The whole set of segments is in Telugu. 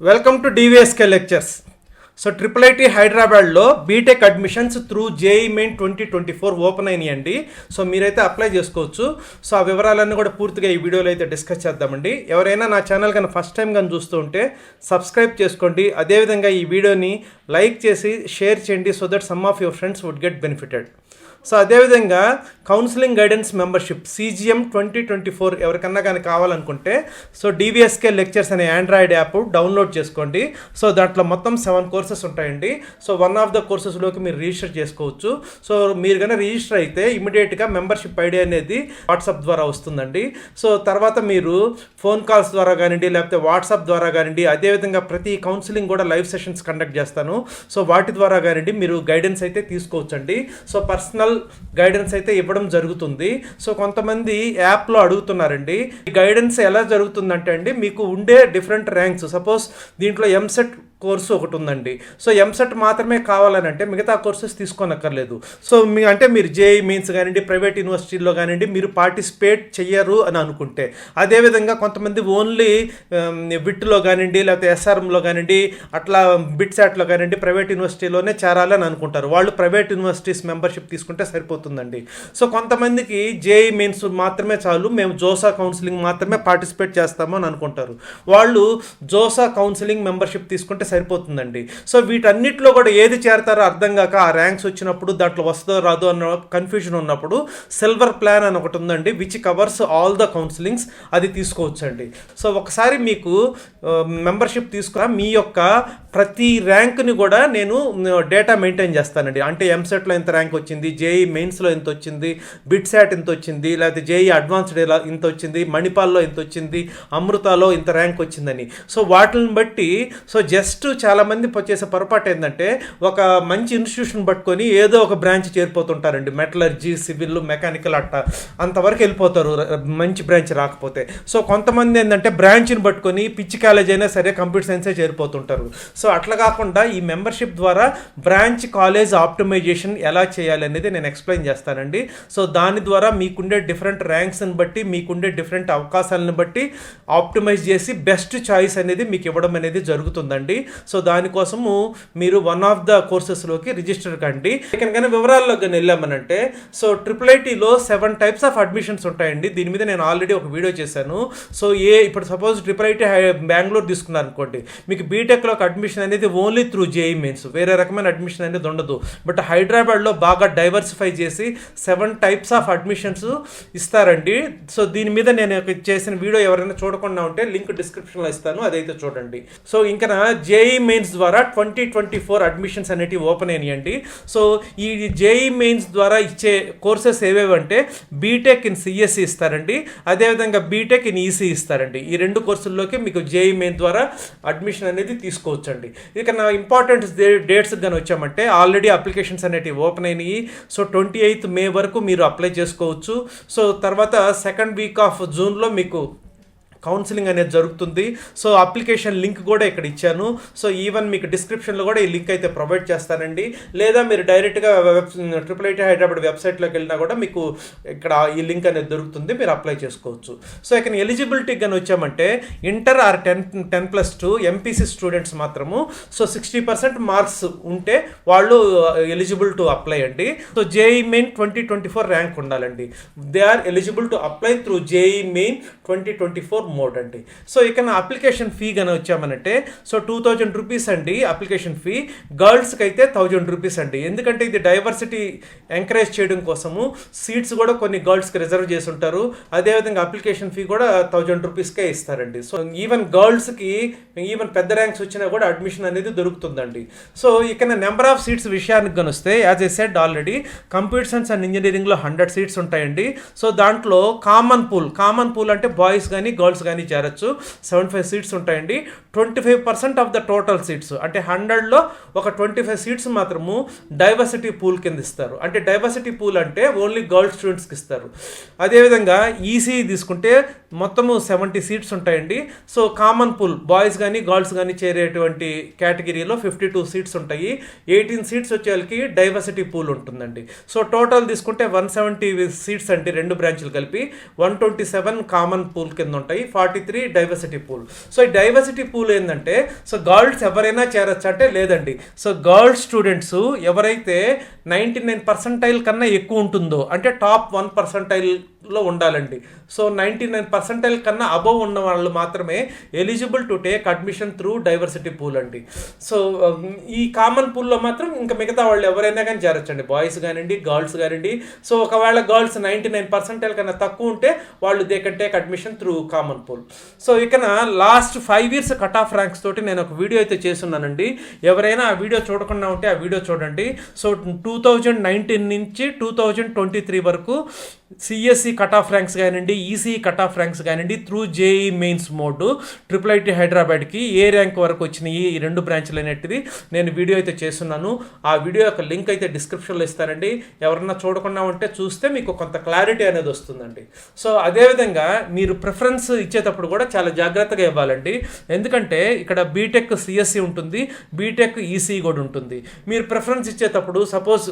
Welcome to DVSK lectures. So IIIT హైదరాబాద్లో BTech admissions through JEE Main 2024 open అయినాయండి. సో మీరైతే అప్లై చేసుకోవచ్చు. సో ఆ వివరాలన్నీ కూడా పూర్తిగా ఈ వీడియోలో అయితే డిస్కస్ చేద్దామండి. ఎవరైనా నా ఛానల్ కానీ ఫస్ట్ టైం కానీ చూస్తూ ఉంటే సబ్స్క్రైబ్ చేసుకోండి. అదేవిధంగా ఈ వీడియోని లైక్ చేసి షేర్ చేయండి so that some of your friends would get benefited. So అదేవిధంగా కౌన్సిలింగ్ గైడెన్స్ మెంబర్షిప్ CGM 2024 ఎవరికన్నా కానీ కావాలనుకుంటే సో DVSK లెక్చర్స్ అనే ఆండ్రాయిడ్ యాప్ డౌన్లోడ్ చేసుకోండి. సో దాంట్లో మొత్తం 7 కోర్సెస్ ఉంటాయండి. సో వన్ ఆఫ్ ద కోర్సెస్లోకి మీరు రిజిస్టర్ చేసుకోవచ్చు. సో మీరు కనుక రిజిస్టర్ అయితే ఇమీడియట్గా మెంబర్షిప్ ఐడి అనేది వాట్సాప్ ద్వారా వస్తుందండి. సో తర్వాత మీరు ఫోన్ కాల్స్ ద్వారా కానివ్వండి లేకపోతే వాట్సాప్ ద్వారా కానివ్వండి, అదేవిధంగా ప్రతి కౌన్సిలింగ్ కూడా లైవ్ సెషన్స్ కండక్ట్ చేస్తాను. సో వాటి ద్వారా కానివ్వండి మీరు గైడెన్స్ అయితే తీసుకోవచ్చండి. సో పర్సనల్ గైడెన్స్ అయితే ఇవ్వడం జరుగుతుంది. సో కొంతమంది యాప్లో అడుగుతున్నారండి, ఈ గైడెన్స్ ఎలా జరుగుతుందంటే అండి, మీకు ఉండే డిఫరెంట్ ర్యాంక్స్, సపోజ్ దీంట్లో ఎంసెట్ కోర్సు ఒకటి ఉందండి. సో ఎంసెట్ మాత్రమే కావాలని అంటే మిగతా కోర్సెస్ తీసుకోనక్కర్లేదు. సో మీరు జేఈ మెయిన్స్ కానివ్వండి ప్రైవేట్ యూనివర్సిటీల్లో కానివ్వండి మీరు పార్టిసిపేట్ చెయ్యరు అని అనుకుంటే, అదేవిధంగా కొంతమంది ఓన్లీ విట్లో కానివ్వండి లేకపోతే SRMలో కానివ్వండి అట్లా బిట్సాట్లో కానివ్వండి ప్రైవేట్ యూనివర్సిటీలోనే చేరాలని అనుకుంటారు. వాళ్ళు ప్రైవేట్ యూనివర్సిటీస్ మెంబర్షిప్ తీసుకుంటే సరిపోతుందండి. సో కొంతమందికి జేఈ మెయిన్స్ మాత్రమే చాలు, మేము జోసా కౌన్సిలింగ్ మాత్రమే పార్టిసిపేట్ చేస్తాము అని అనుకుంటారు. వాళ్ళు జోసా కౌన్సిలింగ్ మెంబర్షిప్ తీసుకుంటే సరిపోతుందండి. సో వీటన్నిటిలో కూడా ఏది చేరతారో అర్థం కాక ఆ ర్యాంక్స్ వచ్చినప్పుడు దాంట్లో వస్తుందో రాదో అన్న కన్ఫ్యూజన్ ఉన్నప్పుడు సిల్వర్ ప్లాన్ అని ఒకటి ఉందండి, which covers all the counsellings, అది తీసుకోవచ్చండి. సో ఒకసారి మీకు మెంబర్షిప్ తీసుకురా మీ యొక్క ప్రతి ర్యాంక్ని కూడా నేను డేటా మెయింటైన్ చేస్తానండి. అంటే ఎంసెట్లో ఎంత ర్యాంక్ వచ్చింది, జేఈ మెయిన్స్లో ఎంత వచ్చింది, బిట్సాట్ ఎంత వచ్చింది, లేకపోతే జేఈ అడ్వాన్స్డ్ ఇంత వచ్చింది, మణిపాల్లో ఎంత వచ్చింది, అమృతాలో ఇంత ర్యాంక్ వచ్చిందని. సో వాటిని బట్టి సో జస్ట్ చాలామంది చేసే పొరపాటు ఏంటంటే ఒక మంచి ఇన్స్టిట్యూషన్ పట్టుకొని ఏదో ఒక బ్రాంచ్ చేరిపోతుంటారండి, మెటలర్జీ, సివిల్, మెకానికల్ అంతవరకు వెళ్ళిపోతారు మంచి బ్రాంచ్ రాకపోతే. సో కొంతమంది ఏంటంటే బ్రాంచ్ని పట్టుకొని పిచ్చి కాలేజ్ అయినా సరే కంప్యూటర్ సైన్సే చేరిపోతుంటారు. సో అట్లా కాకుండా ఈ మెంబర్షిప్ ద్వారా బ్రాంచ్ కాలేజ్ ఆప్టిమైజేషన్ ఎలా చేయాలి అనేది నేను ఎక్స్ప్లెయిన్ చేస్తానండి. సో దాని ద్వారా మీకుండే డిఫరెంట్ ర్యాంక్స్ని బట్టి మీకుండే డిఫరెంట్ అవకాశాలను బట్టి ఆప్టిమైజ్ చేసి బెస్ట్ చాయిస్ అనేది మీకు ఇవ్వడం అనేది జరుగుతుందండి. సో దానికోసము మీరు వన్ ఆఫ్ ద కోర్సెస్లోకి రిజిస్టర్ కండి. కానీ వివరాల్లో కానీ వెళ్ళామనంటే సో IIITలో 7 టైప్స్ ఆఫ్ అడ్మిషన్స్ ఉంటాయండి. దీని మీద నేను ఆల్రెడీ ఒక వీడియో చేశాను. సో ఇప్పుడు సపోజ్ IIIT బెంగళూరు తీసుకున్నారు అనుకోండి, మీకు బీటెక్లోకి అడ్మిషన్ అనేది ఓన్లీ త్రూ జేఈ మెయిన్స్, వేరే రకమైన అడ్మిషన్ అనేది ఉండదు. బట్ హైదరాబాద్లో బాగా డైవర్సిఫై చేసి 7 టైప్స్ ఆఫ్ అడ్మిషన్స్ ఇస్తారండి. సో దీని మీద నేను చేసిన వీడియో ఎవరైనా చూడకుండా ఉంటే లింక్ డిస్క్రిప్షన్లో ఇస్తాను, అదైతే చూడండి. సో ఇంకా జేఈ మెయిన్స్ ద్వారా 2024 అడ్మిషన్స్ అనేటివి ఓపెన్ అయినాయండి. సో ఈ జేఈ మెయిన్స్ ద్వారా ఇచ్చే కోర్సెస్ ఏవేవంటే బీటెక్ ఇన్ సిఎస్సి ఇస్తారండి, అదేవిధంగా బీటెక్ ఇన్ ఈసీ ఇస్తారండి. ఈ 2 కోర్సుల్లోకి మీకు జేఈ మెయిన్ ద్వారా అడ్మిషన్ అనేది తీసుకోవచ్చండి. ఇక నా ఇంపార్టెంట్ డేట్స్ కానీ వచ్చామంటే ఆల్రెడీ అప్లికేషన్స్ అనేటివి ఓపెన్ అయినాయి. సో 28 మే వరకు మీరు అప్లై చేసుకోవచ్చు. సో తర్వాత సెకండ్ వీక్ ఆఫ్ జూన్లో మీకు కౌన్సిలింగ్ అనేది జరుగుతుంది. సో అప్లికేషన్ లింక్ కూడా ఇక్కడ ఇచ్చాను. సో ఈవెన్ మీకు డిస్క్రిప్షన్లో కూడా ఈ లింక్ అయితే ప్రొవైడ్ చేస్తానండి. లేదా మీరు డైరెక్ట్గా IIIT హైదరాబాద్ వెబ్సైట్లోకి వెళ్ళినా కూడా మీకు ఇక్కడ ఈ లింక్ అనేది దొరుకుతుంది, మీరు అప్లై చేసుకోవచ్చు. సో ఇక్కడ ఎలిజిబిలిటీ కానీ వచ్చామంటే ఇంటర్ ఆర్ 10+2 ఎంపీసీ స్టూడెంట్స్ మాత్రము. సో 60% మార్క్స్ ఉంటే వాళ్ళు ఎలిజిబుల్ టు అప్లై అండి. సో జేఈ మెయిన్ 2024 ర్యాంక్ ఉండాలండి. They are eligible to apply through JEE Main 2024 mode అండి. సో ఇక నా అప్లికేషన్ ఫీ కానీ వచ్చామనంటే సో 2000 రూపీస్ అండి అప్లికేషన్ ఫీ. గర్ల్స్కి అయితే 1000 రూపీస్ అండి. ఎందుకంటే ఇది డైవర్సిటీ ఎంకరేజ్ చేయడం కోసము సీట్స్ కూడా కొన్ని గర్ల్స్కి రిజర్వ్ చేసి ఉంటారు. అదేవిధంగా అప్లికేషన్ ఫీ కూడా 1000 రూపీస్కే ఇస్తారండి. సో ఈవెన్ గర్ల్స్కి ఈవెన్ పెద్ద ర్యాంక్స్ వచ్చినా కూడా అడ్మిషన్ అనేది దొరుకుతుందండి. సో ఇక నెంబర్ ఆఫ్ సీట్స్ విషయానికి కానీ వస్తే as I said already computer science and ఇంజనీరింగ్లో 100 సీట్స్ ఉంటాయండి. సో దాంట్లో కామన్ పూల్ అంటే బాయ్స్ కానీ గర్ల్స్ కానీ చేరొచ్చు. 75 సీట్స్ ఉంటాయండి. 25% ఆఫ్ ద టోటల్ సీట్స్ అంటే 100లో ఒక 25 సీట్స్ మాత్రము డైవర్సిటీ పూల్ కింద ఇస్తారు. అంటే డైవర్సిటీ పూల్ అంటే ఓన్లీ గర్ల్స్ స్టూడెంట్స్కి ఇస్తారు. అదేవిధంగా ఈసీ తీసుకుంటే మొత్తము 70 సీట్స్ ఉంటాయండి. సో కామన్ పూల్ బాయ్స్ కానీ గర్ల్స్ కానీ చేరేటువంటి కేటగిరీలో 52 సీట్స్ ఉంటాయి. 18 సీట్స్ వచ్చేకి డైవర్సిటీ పూల్ ఉంటుందండి. సో టోటల్ తీసుకుంటే 170 సీట్స్ అంటే 2 బ్రాంచ్లు కలిపి 127 కామన్ పూల్ కింద ఉంటాయి, 43 డైవర్సిటీ పూల్. సో ఈ డైవర్సిటీ పూల్ ఏంటంటే సో గర్ల్స్ ఎవరైనా చేరొచ్చు అంటే లేదండి. సో గర్ల్స్ స్టూడెంట్స్ ఎవరైతే 99% కన్నా ఎక్కువ ఉంటుందో అంటే టాప్ 1% ఉండాలండి. సో 99% కన్నా అబవ్ ఉన్న వాళ్ళు మాత్రమే eligible to take admission through diversity pool అండి. సో ఈ కామన్ పూల్లో మాత్రం ఇంకా మిగతా వాళ్ళు ఎవరైనా కానీ చేరొచ్చండి, బాయ్స్ కానివ్వండి గర్ల్స్ కానివ్వండి. సో ఒకవేళ గర్ల్స్ 99% కన్నా తక్కువ ఉంటే వాళ్ళు they can take admission through common pool. So ఇక last 5 years cut off ranks తోటి నేను ఒక వీడియో అయితే చేస్తున్నానండి. ఎవరైనా ఆ వీడియో చూడకుండా ఉంటే ఆ వీడియో చూడండి. సో 2019 నుంచి 2023 వరకు సిఎస్సి కట్ ఆఫ్ ర్యాంక్స్ కానివ్వండి, ఈసీ కట్ ఆఫ్ ర్యాంక్స్ కానివ్వండి, through JEE mains mode IIIT హైదరాబాద్కి ఏ ర్యాంక్ వరకు వచ్చినాయి ఈ 2 బ్రాంచ్లు అనేటిది నేను వీడియో అయితే చేస్తున్నాను. ఆ వీడియో యొక్క లింక్ అయితే డిస్క్రిప్షన్లో ఇస్తానండి. ఎవరన్నా చూడకుండా ఉంటే చూస్తే మీకు కొంత క్లారిటీ అనేది వస్తుందండి. సో అదేవిధంగా మీరు ప్రిఫరెన్స్ ఇచ్చేటప్పుడు కూడా చాలా జాగ్రత్తగా ఇవ్వాలండి. ఎందుకంటే ఇక్కడ బీటెక్ సిఎస్సి ఉంటుంది, బీటెక్ ఈసీ కూడా ఉంటుంది. మీరు ప్రిఫరెన్స్ ఇచ్చేటప్పుడు సపోజ్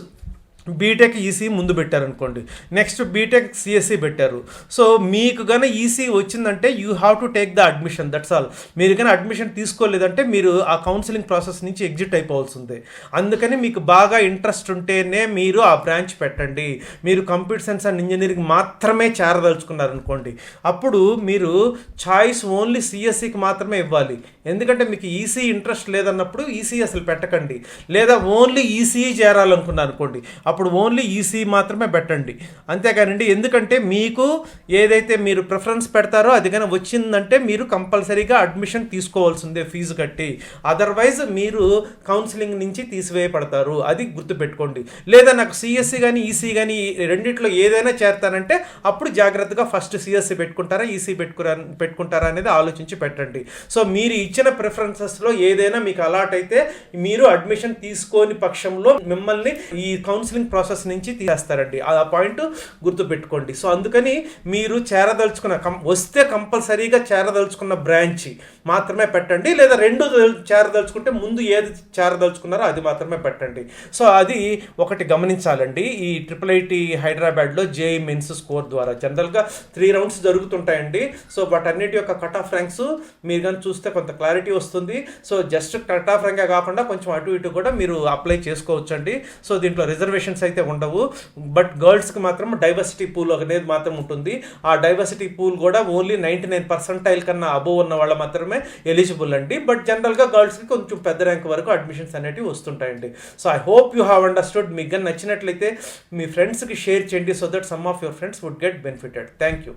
బీటెక్ ఈసీ ముందు పెట్టారనుకోండి, నెక్స్ట్ బీటెక్ సిఎస్సి పెట్టారు. సో మీకు కానీ ఈసీ వచ్చిందంటే you have to take the admission, that's all. మీరు కానీ అడ్మిషన్ తీసుకోలేదంటే మీరు ఆ కౌన్సిలింగ్ ప్రాసెస్ నుంచి ఎగ్జిట్ అయిపోవాల్సిందే. అందుకని మీకు బాగా ఇంట్రెస్ట్ ఉంటేనే మీరు ఆ బ్రాంచ్ పెట్టండి. మీరు కంప్యూటర్ సైన్స్ అండ్ ఇంజనీరింగ్ మాత్రమే చేరదలుచుకున్నారనుకోండి, అప్పుడు మీరు చాయిస్ ఓన్లీ సిఎస్సికి మాత్రమే ఇవ్వాలి. ఎందుకంటే మీకు ఈసీ ఇంట్రెస్ట్ లేదన్నప్పుడు ఈసీ అసలు పెట్టకండి. లేదా ఓన్లీ ఈసీ చేరాలనుకున్నారు అనుకోండి, అప్పుడు ఓన్లీ ఈసీ మాత్రమే పెట్టండి. అంతేకానండి, ఎందుకంటే మీకు ఏదైతే మీరు ప్రిఫరెన్స్ పెడతారో అది కానీ వచ్చిందంటే మీరు కంపల్సరీగా అడ్మిషన్ తీసుకోవాల్సిందే ఫీజు కట్టి. అదర్వైజ్ మీరు కౌన్సిలింగ్ నుంచి తీసివేయబడతారు, అది గుర్తుపెట్టుకోండి. లేదా నాకు సిఎస్సి కానీ ఈసీ కానీ రెండిట్లో ఏదైనా చేరతానంటే అప్పుడు జాగ్రత్తగా ఫస్ట్ సిఎస్సి పెట్టుకుంటారా ఈసీ పెట్టుకుంటారా అనేది ఆలోచించి పెట్టండి. సో మీరు ఇచ్చిన ప్రిఫరెన్సెస్లో ఏదైనా మీకు అలాట్ అయితే మీరు అడ్మిషన్ తీసుకోని పక్షంలో మిమ్మల్ని ఈ కౌన్సిలింగ్ ప్రాసెస్ నుంచి తీసేస్తారండి. ఆ పాయింట్ గుర్తుపెట్టుకోండి. సో అందుకని మీరు వస్తే కంపల్సరీగా చేరదలుచుకున్న బ్రాంచ్ మాత్రమే పెట్టండి. లేదా 2 చేరదలుచుకుంటే ముందు ఏది చేరదలుచుకున్నారో అది మాత్రమే పెట్టండి. సో అది ఒకటి గమనించాలండి. ఈ IIIT హైదరాబాద్లో జేఈ మెయిన్స్ స్కోర్ ద్వారా జనరల్గా 3 rounds జరుగుతుంటాయండి. సో వాటన్నిటి యొక్క కట్ ఆఫ్ ర్యాంక్స్ మీరు కానీ చూస్తే కొంత క్లారిటీ వస్తుంది. సో జస్ట్ కట్ ఆఫ్ ర్యాంకే కాకుండా కొంచెం అటు ఇటు కూడా మీరు అప్లై చేసుకోవచ్చండి. సో దీంట్లో రిజర్వేషన్స్ అయితే ఉండవు. బట్ గర్ల్స్కి మాత్రం డైవర్సిటీ పూల్ అనేది మాత్రం ఉంటుంది. ఆ డైవర్సిటీ పూల్ కూడా ఓన్లీ 99% కన్నా అబోవ్ ఉన్న వాళ్ళ మాత్రమే ఎలిజిబుల్ అండి. బట్ జనరల్గా గర్ల్స్కి కొంచెం పెద్ద ర్యాంక్ వరకు అడ్మిషన్స్ అనేవి వస్తుంటాయండి. So I hope you have understood. మీకు కానీ నచ్చినట్లయితే మీ ఫ్రెండ్స్కి షేర్ చేయండి, so that some of your friends would get benefited. Thank you.